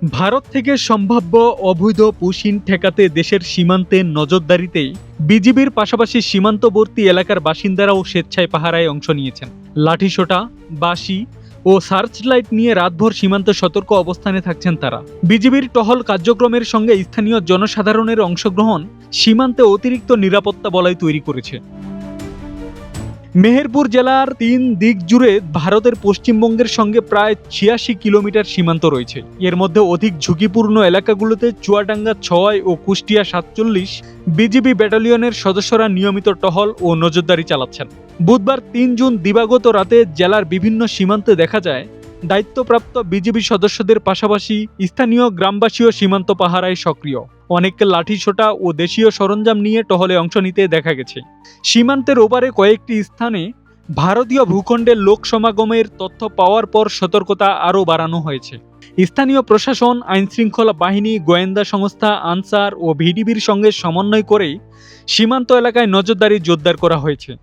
ভারত থেকে সম্ভাব্য অবৈধ পুশিন ঠেকাতে দেশের সীমান্তে নজরদারিতে বিজিবির পাশাপাশি সীমান্তবর্তী এলাকার বাসিন্দারাও স্বেচ্ছায় পাহারায় অংশ নিয়েছেন। লাঠিসোঁটা, বাঁশি ও সার্চ লাইট নিয়ে রাতভর সীমান্তে সতর্ক অবস্থানে থাকছেন তারা। বিজিবির টহল কার্যক্রমের সঙ্গে স্থানীয় জনসাধারণের অংশগ্রহণ সীমান্তে অতিরিক্ত নিরাপত্তা বলয় তৈরি করেছে। মেহেরপুর জেলার ৩ দিক জুড়ে ভারতের পশ্চিমবঙ্গের সঙ্গে প্রায় ৮৬ কিলোমিটার সীমান্ত রয়েছে। এর মধ্যে অধিক ঝুঁকিপূর্ণ এলাকাগুলোতে চুয়াডাঙ্গা ৬ ও কুষ্টিয়া ৪৭ বিজিবি ব্যাটালিয়নের সদস্যরা নিয়মিত টহল ও নজরদারি চালাচ্ছেন। বুধবার ৩ জুন দিবাগত রাতে জেলার বিভিন্ন সীমান্তে দেখা যায় দায়িত্বপ্রাপ্ত বিজিবি সদস্যদের পাশাপাশি স্থানীয় গ্রামবাসীও সীমান্ত পাহারায় সক্রিয়। অনেককে লাঠিসোঁটা ও দেশীয় সরঞ্জাম নিয়ে টহলে অংশ নিতে দেখা গেছে। সীমান্তের ওপারে কয়েকটি স্থানে ভারতীয় ভূখণ্ডের লোক সমাগমের তথ্য পাওয়ার পর সতর্কতা আরও বাড়ানো হয়েছে। স্থানীয় প্রশাসন, আইনশৃঙ্খলা বাহিনী, গোয়েন্দা সংস্থা, আনসার ও ভিডিবির সঙ্গে সমন্বয় করে সীমান্ত এলাকায় নজরদারি জোরদার করা হয়েছে।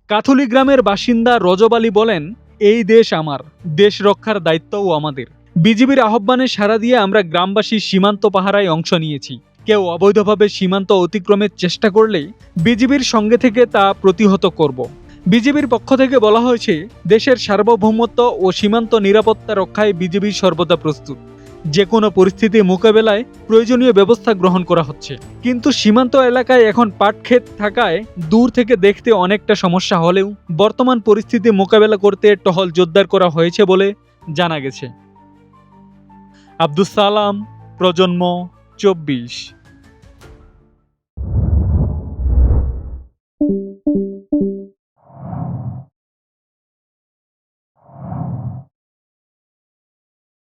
কাথুলি গ্রামের বাসিন্দা রজব আলী বলেন, এই দেশ আমার, দেশ রক্ষার দায়িত্বও আমাদের। বিজিবির আহ্বানে সাড়া দিয়ে আমরা গ্রামবাসী সীমান্ত পাহারায় অংশ নিয়েছি। কেউ অবৈধভাবে সীমান্ত অতিক্রমের চেষ্টা করলে বিজিবির সঙ্গে থেকে তা প্রতিহত করব। বিজিবির পক্ষ থেকে বলা হয়েছে, দেশের সার্বভৌমত্ব ও সীমান্ত নিরাপত্তা রক্ষায় বিজিবি সর্বদা প্রস্তুত। যে কোনো পরিস্থিতি মোকাবেলায় প্রয়োজনীয় ব্যবস্থা গ্রহণ করা হচ্ছে। কিন্তু সীমান্ত এলাকায় এখন পাটক্ষেত থাকায় দূর থেকে দেখতে অনেকটা সমস্যা হলেও বর্তমান পরিস্থিতি মোকাবেলা করতে টহল জোরদার করা হয়েছে বলে জানা গেছে। আব্দুস সালাম, প্রজন্ম 24।